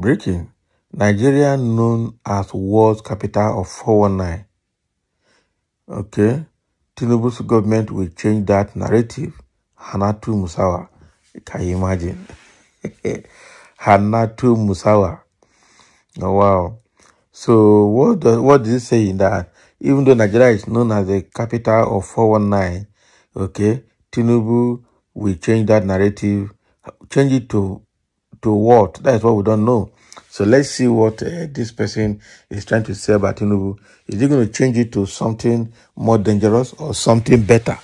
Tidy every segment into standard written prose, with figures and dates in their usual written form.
Breaking. Nigeria known as world's capital of 419. Okay. Tinubu's government will change that narrative. Hannatu Musawa. Can you imagine? Hannatu Musawa. Oh, wow. So what is it saying that even though Nigeria is known as the capital of 419, okay, Tinubu will change that narrative, change it to what? That is what we don't know. So let's see what this person is trying to say about Tinubu. Is he going to change it to something more dangerous or something better?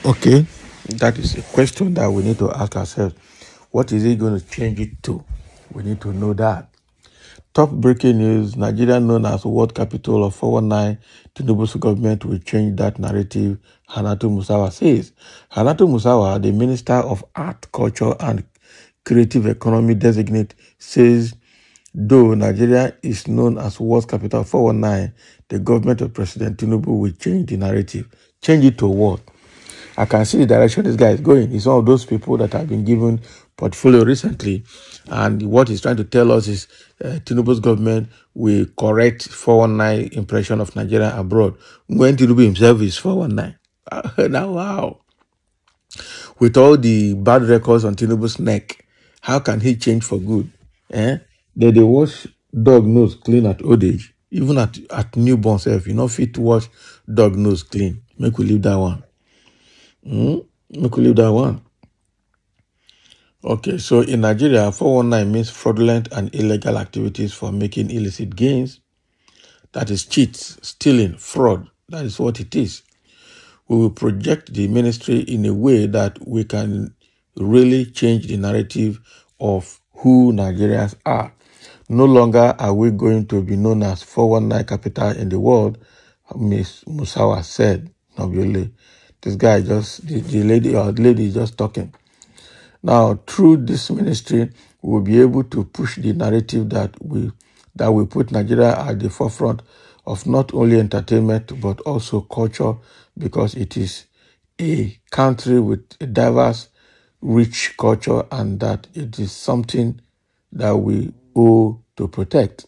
Okay, that is a question that we need to ask ourselves. What is he going to change it to? We need to know that. Top breaking news, Nigeria known as world capital of 419, Tinubu's government will change that narrative, Hannatu Musawa says. Hannatu Musawa, the Minister of Art, Culture and Creative Economy designate, says though Nigeria is known as world capital of 419, the government of President Tinubu will change the narrative. Change it to what? I can see the direction this guy is going. He's one of those people that have been given portfolio recently. And what he's trying to tell us is Tinubu's government will correct 419 impression of Nigeria abroad. When Tinubu himself is 419. Now, wow. With all the bad records on Tinubu's neck, how can he change for good? They wash dog nose clean at old age. Even at newborn self, you know, fit to wash dog nose clean. Make we leave that one. Make we leave that one. Okay, so in Nigeria, 419 means fraudulent and illegal activities for making illicit gains. That is cheats, stealing, fraud. That is what it is. We will project the ministry in a way that we can really change the narrative of who Nigerians are. No longer are we going to be known as 419 capital in the world, Ms. Musawa said. Obviously, this guy the lady is just talking. Now, through this ministry, we'll be able to push the narrative that we put Nigeria at the forefront of not only entertainment, but also culture, because it is a country with a diverse, rich culture, and that it is something that we owe to protect.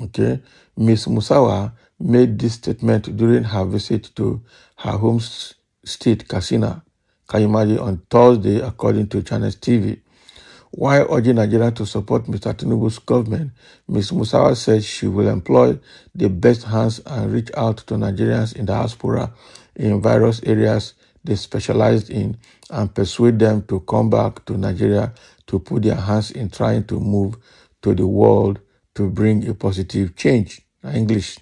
Okay, Ms. Musawa made this statement during her visit to her home state, Katsina, can you imagine, on Thursday, according to Channels TV. While urging Nigeria to support Mr. Tinubu's government, Ms. Musawa said she will employ the best hands and reach out to Nigerians in the diaspora in various areas they specialized in and persuade them to come back to Nigeria to put their hands in trying to move to the world to bring a positive change. English.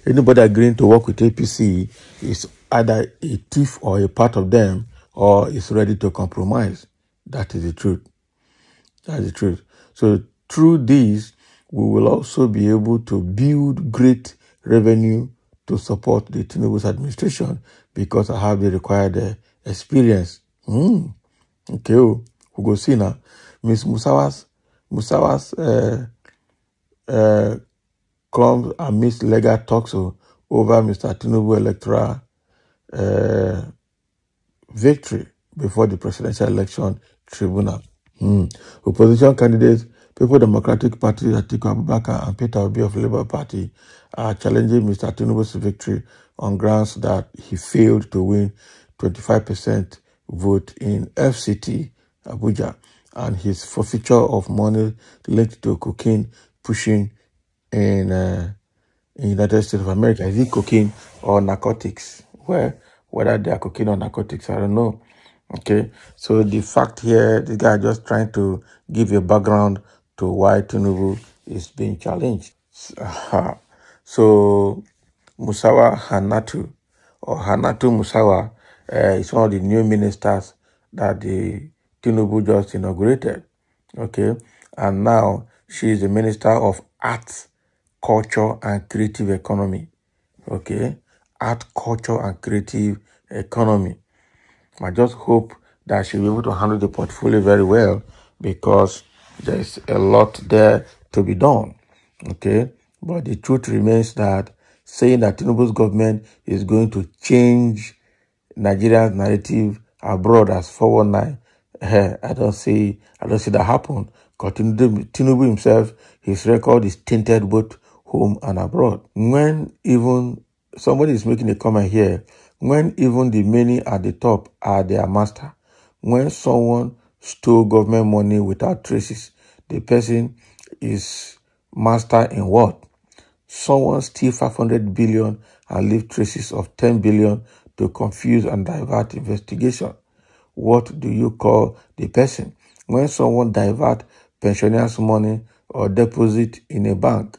Anybody agreeing to work with APC is either a thief or a part of them, or is ready to compromise. That is the truth. That's the truth. So through this, we will also be able to build great revenue to support the Tinubu's administration, because I have the required experience. Okay, we go see now. Ms. Musawa's comes amidst legal talks over Mr. Tinubu electoral victory before the presidential election tribunal. Opposition candidates, People Democratic Party, Atiku Abubakar and Peter Obi of Labour Party are challenging Mr. Tinubu's victory on grounds that he failed to win 25% vote in FCT Abuja and his forfeiture of money linked to cocaine pushing in United States of America. Is it cocaine or narcotics? Well, whether they are cocaine or narcotics, I don't know. Okay, so the fact here, the guy just trying to give a background to why Tinubu is being challenged. So Musawa Hannatu, or Hannatu Musawa, is one of the new ministers that the Tinubu just inaugurated. Okay, and now she is the Minister of Arts, Culture and Creative Economy. Okay, Art, Culture and Creative Economy. I just hope that she'll be able to handle the portfolio very well, because there's a lot there to be done. Okay, but the truth remains that saying that Tinubu's government is going to change Nigeria's narrative abroad as 419, I don't see that happen, Because Tinubu himself, his record is tainted both home and abroad. When even somebody is making a comment here, when even the many at the top are their master, when someone stole government money without traces, the person is master in what? Someone steal 500 billion and leave traces of 10 billion to confuse and divert investigation. What do you call the person? When someone divert pensioners' money or deposit in a bank,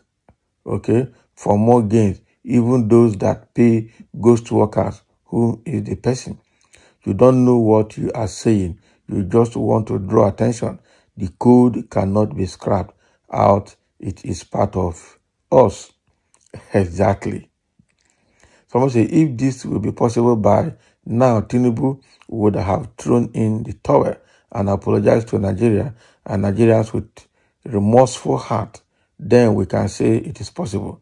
okay, for more gains, even those that pay ghost workers, who is the person? You don't know what you are saying. You just want to draw attention. The code cannot be scrapped out. It is part of us. Exactly. Someone say, if this will be possible by now, Tinubu would have thrown in the towel and apologized to Nigeria and Nigerians with remorseful heart. Then we can say it is possible.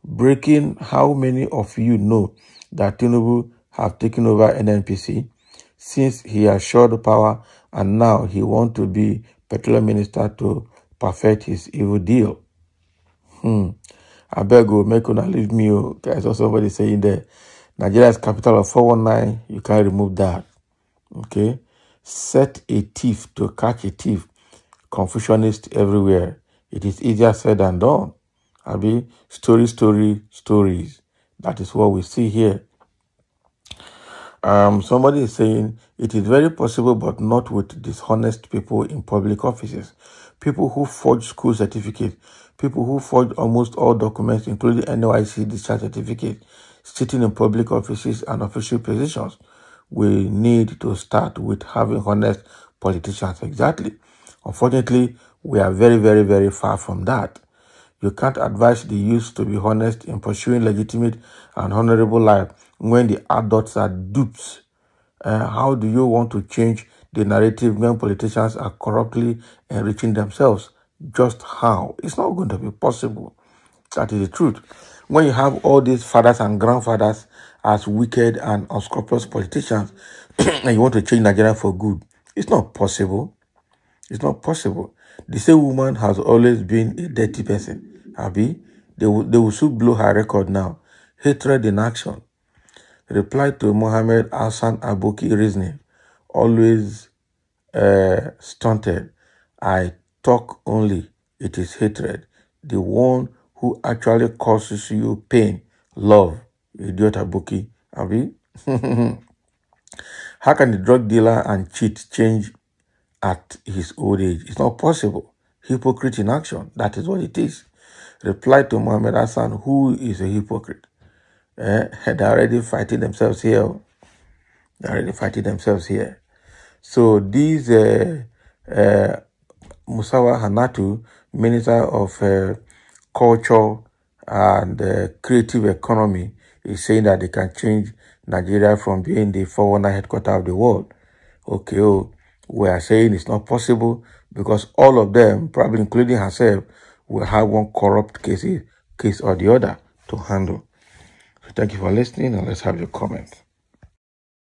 Breaking, how many of you know that Tinubu have taken over NNPC since he assured power and now he wants to be petroleum minister to perfect his evil deal? I beg you, make una leave me. I saw somebody saying there, Nigeria is capital of 419. You can't remove that. Okay? Set a thief to catch a thief. Confucianist everywhere. It is easier said than done. Abi, stories. That is what we see here. Somebody is saying it is very possible, but not with dishonest people in public offices. People who forge school certificates, people who forge almost all documents, including NYC discharge certificate, sitting in public offices and official positions. We need to start with having honest politicians. Exactly. Unfortunately, we are very, very, very far from that. You can't advise the youth to be honest in pursuing legitimate and honorable life when the adults are dupes. How do you want to change the narrative when politicians are corruptly enriching themselves? Just how? It's not going to be possible. That is the truth. When you have all these fathers and grandfathers as wicked and unscrupulous politicians and you want to change Nigeria for good, it's not possible. It's not possible. The same woman has always been a dirty person. Abi, they will soon blow her record now. Hatred in action. Reply to Mohammed Hassan Aboki reasoning. Always stunted. I talk only. It is hatred. The one who actually causes you pain. Love. Idiot Aboki. Abi. How can the drug dealer and cheat change at his old age? It's not possible. Hypocrite in action. That is what it is. Reply to Mohammed Hassan, who is a hypocrite. They're already fighting themselves here. So these Musawa Hanatu, Minister of Culture and Creative Economy, is saying that they can change Nigeria from being the 419 headquarter of the world. Okay, we are saying it's not possible because all of them, probably including herself, will have one corrupt case or the other to handle. So thank you for listening, and let's have your comments.